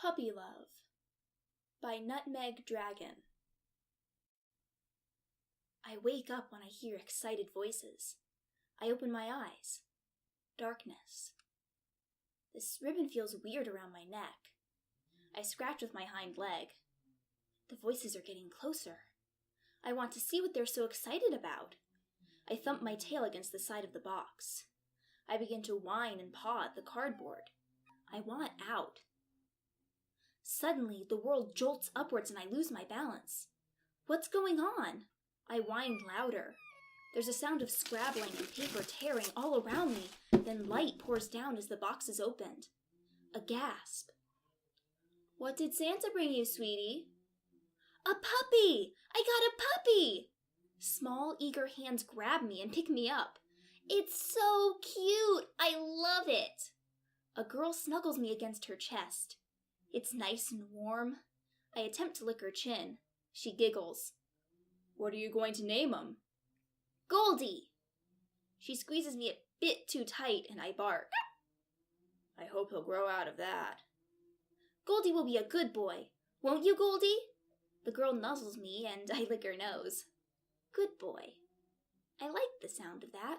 Puppy Love by Nutmegdragon. I wake up when I hear excited voices. I open my eyes. Darkness. This ribbon feels weird around my neck. I scratch with my hind leg. The voices are getting closer. I want to see what they're so excited about. I thump my tail against the side of the box. I begin to whine and paw at the cardboard. I want out. Suddenly, the world jolts upwards and I lose my balance. What's going on? I whine louder. There's a sound of scrabbling and paper tearing all around me. Then light pours down as the box is opened. A gasp. What did Santa bring you, sweetie? A puppy! I got a puppy! Small, eager hands grab me and pick me up. It's so cute! I love it! A girl snuggles me against her chest. It's nice and warm. I attempt to lick her chin. She giggles. What are you going to name him? Goldie! She squeezes me a bit too tight and I bark. I hope he'll grow out of that. Goldie will be a good boy. Won't you, Goldie? The girl nuzzles me and I lick her nose. Good boy. I like the sound of that.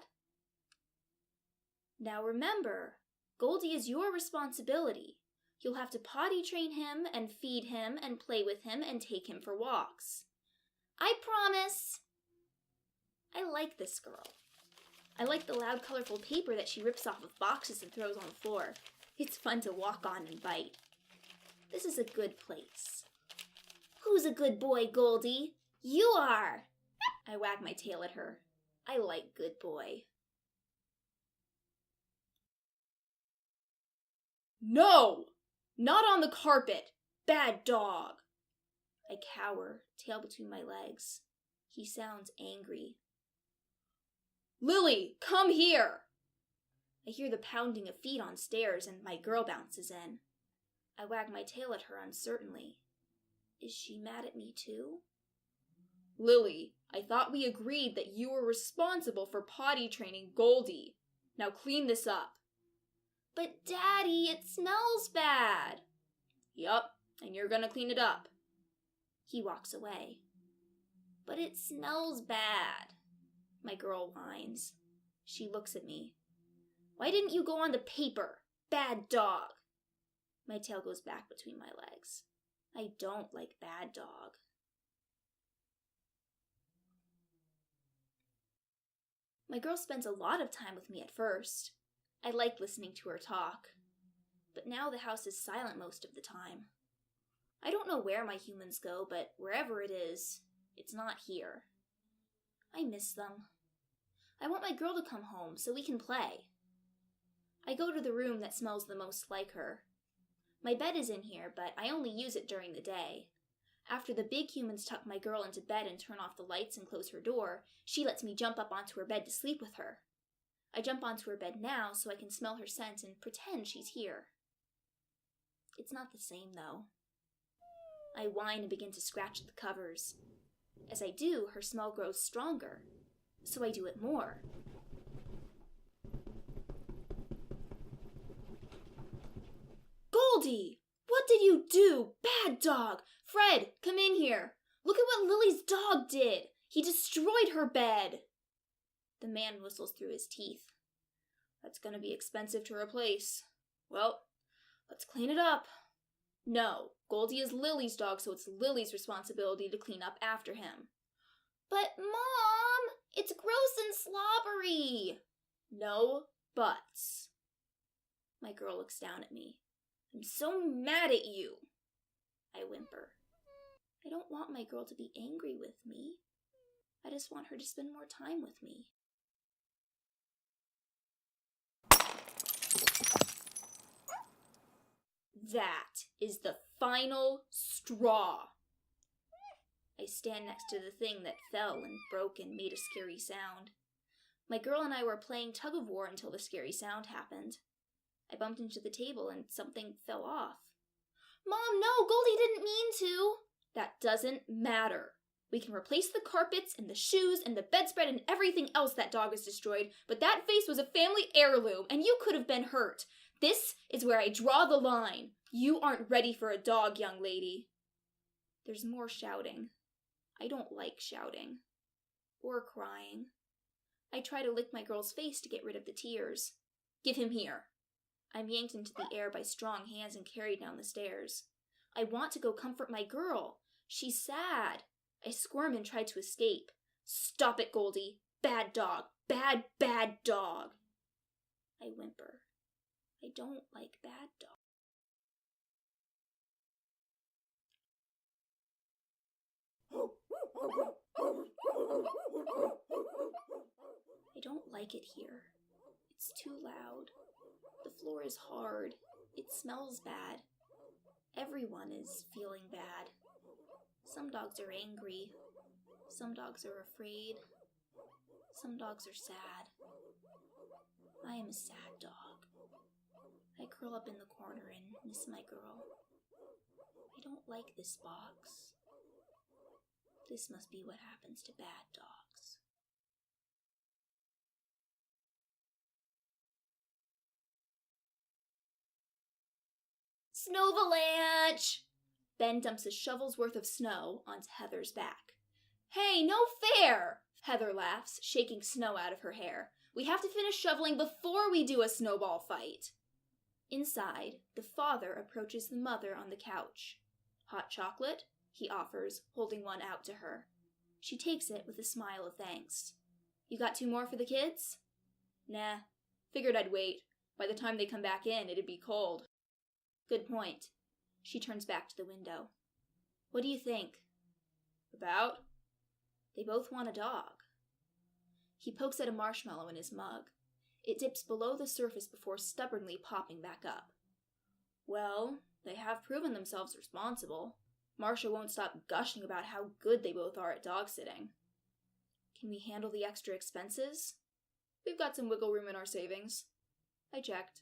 Now remember, Goldie is your responsibility. You'll have to potty train him and feed him and play with him and take him for walks. I promise! I like this girl. I like the loud, colorful paper that she rips off of boxes and throws on the floor. It's fun to walk on and bite. This is a good place. Who's a good boy, Goldie? You are! I wag my tail at her. I like good boy. No! Not on the carpet! Bad dog! I cower, tail between my legs. He sounds angry. Lily, come here! I hear the pounding of feet on stairs and my girl bounces in. I wag my tail at her uncertainly. Is she mad at me too? Lily, I thought we agreed that you were responsible for potty training Goldie. Now clean this up. But Daddy, it smells bad. Yup, and you're gonna clean it up. He walks away. But it smells bad. My girl whines. She looks at me. Why didn't you go on the paper? Bad dog. My tail goes back between my legs. I don't like bad dog. My girl spends a lot of time with me at first. I like listening to her talk. But now the house is silent most of the time. I don't know where my humans go, but wherever it is, it's not here. I miss them. I want my girl to come home so we can play. I go to the room that smells the most like her. My bed is in here, but I only use it during the day. After the big humans tuck my girl into bed and turn off the lights and close her door, she lets me jump up onto her bed to sleep with her. I jump onto her bed now so I can smell her scent and pretend she's here. It's not the same, though. I whine and begin to scratch at the covers. As I do, her smell grows stronger, so I do it more. Goldie! What did you do? Bad dog! Fred, come in here. Look at what Lily's dog did. He destroyed her bed. The man whistles through his teeth. That's gonna be expensive to replace. Well, let's clean it up. No, Goldie is Lily's dog, so it's Lily's responsibility to clean up after him. But Mom, it's gross and slobbery. No buts. My girl looks down at me. I'm so mad at you. I whimper. I don't want my girl to be angry with me. I just want her to spend more time with me. That is the final straw. I stand next to the thing that fell and broke and made a scary sound. My girl and I were playing tug-of-war until the scary sound happened. I bumped into the table and something fell off. Mom, no, Goldie didn't mean to. That doesn't matter. We can replace the carpets and the shoes and the bedspread and everything else that dog has destroyed, but that vase was a family heirloom and you could have been hurt. This is where I draw the line. You aren't ready for a dog, young lady. There's more shouting. I don't like shouting. Or crying. I try to lick my girl's face to get rid of the tears. Give him here. I'm yanked into the air by strong hands and carried down the stairs. I want to go comfort my girl. She's sad. I squirm and try to escape. Stop it, Goldie. Bad dog. Bad, bad dog. I whimper. I don't like bad dogs. I don't like it here. It's too loud. The floor is hard. It smells bad. Everyone is feeling bad. Some dogs are angry. Some dogs are afraid. Some dogs are sad. I am a sad dog. I curl up in the corner and miss my girl. I don't like this box. This must be what happens to bad dogs. Snowvalanche! Ben dumps a shovel's worth of snow onto Heather's back. Hey, no fair! Heather laughs, shaking snow out of her hair. We have to finish shoveling before we do a snowball fight. Inside, the father approaches the mother on the couch. Hot chocolate? He offers, holding one out to her. She takes it with a smile of thanks. You got 2 more for the kids? Nah, figured I'd wait. By the time they come back in, it'd be cold. Good point. She turns back to the window. What do you think? About? They both want a dog. He pokes at a marshmallow in his mug. It dips below the surface before stubbornly popping back up. Well, they have proven themselves responsible. Marcia won't stop gushing about how good they both are at dog sitting. Can we handle the extra expenses? We've got some wiggle room in our savings. I checked.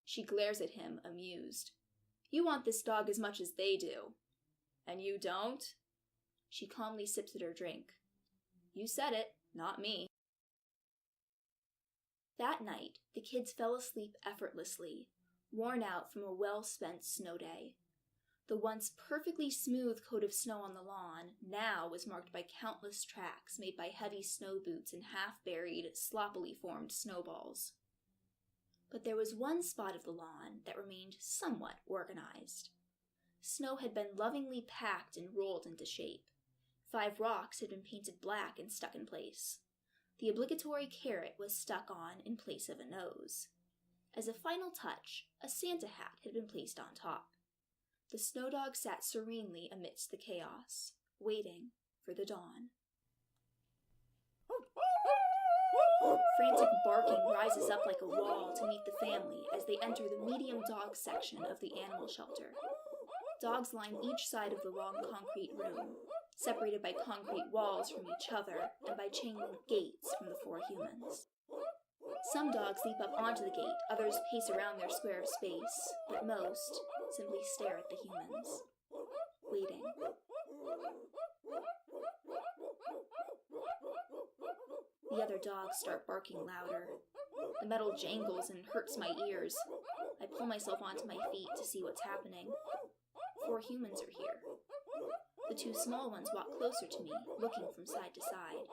She glares at him, amused. You want this dog as much as they do. And you don't? She calmly sips at her drink. You said it, not me. That night, the kids fell asleep effortlessly, worn out from a well-spent snow day. The once perfectly smooth coat of snow on the lawn now was marked by countless tracks made by heavy snow boots and half-buried, sloppily formed snowballs. But there was one spot of the lawn that remained somewhat organized. Snow had been lovingly packed and rolled into shape. 5 rocks had been painted black and stuck in place. The obligatory carrot was stuck on in place of a nose. As a final touch, a Santa hat had been placed on top. The snow dog sat serenely amidst the chaos, waiting for the dawn. Frantic barking rises up like a wall to meet the family as they enter the medium dog section of the animal shelter. Dogs line each side of the long concrete room, separated by concrete walls from each other and by chain link gates from the 4 humans. Some dogs leap up onto the gate, others pace around their square of space, but most simply stare at the humans, waiting. The other dogs start barking louder. The metal jangles and hurts my ears. I pull myself onto my feet to see what's happening. 4 humans are here. The 2 small ones walk closer to me, looking from side to side.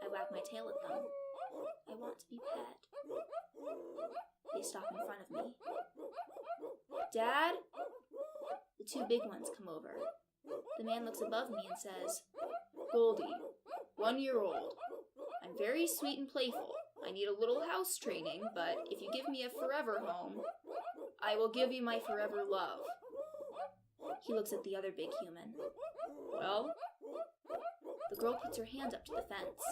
I wag my tail at them. I want to be pet. They stop in front of me. Dad? The 2 big ones come over. The man looks above me and says, Goldie, 1-year-old. I'm very sweet and playful. I need a little house training, but if you give me a forever home, I will give you my forever love. He looks at the other big human. Well? The girl puts her hand up to the fence.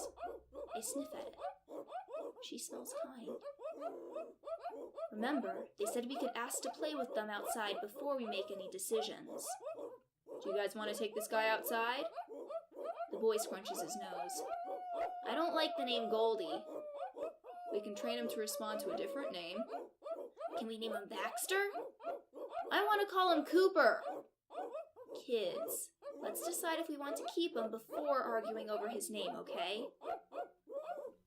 I sniff at it. She smells kind. Remember, they said we could ask to play with them outside before we make any decisions. Do you guys want to take this guy outside? The boy scrunches his nose. I don't like the name Goldie. We can train him to respond to a different name. Can we name him Baxter? I want to call him Cooper. Kids, let's decide if we want to keep him before arguing over his name, okay?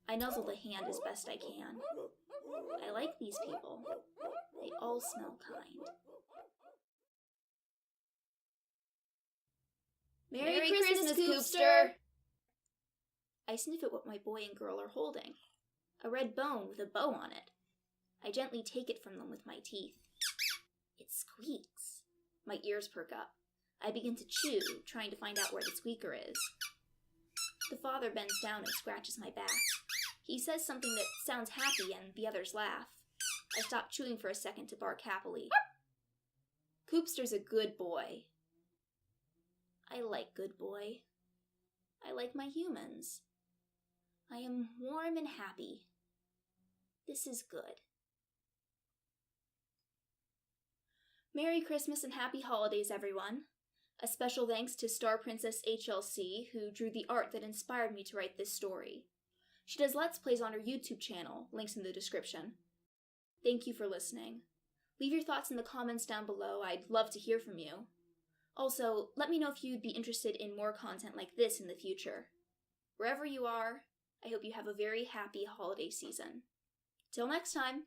I nuzzle the hand as best I can. I like these people. they all smell kind. Merry Christmas, Coopster! I sniff at what my boy and girl are holding. A red bone with a bow on it. I gently take it from them with my teeth. It squeaks. My ears perk up. I begin to chew, trying to find out where the squeaker is. The father bends down and scratches my back. He says something that sounds happy and the others laugh. I stop chewing for a second to bark happily. Coopster's a good boy. I like good boy. I like my humans. I am warm and happy. This is good. Merry Christmas and happy holidays, everyone. A special thanks to Star Princess HLC, who drew the art that inspired me to write this story. She does Let's Plays on her YouTube channel, links in the description. Thank you for listening. Leave your thoughts in the comments down below, I'd love to hear from you. Also, let me know if you'd be interested in more content like this in the future. Wherever you are, I hope you have a very happy holiday season. Till next time!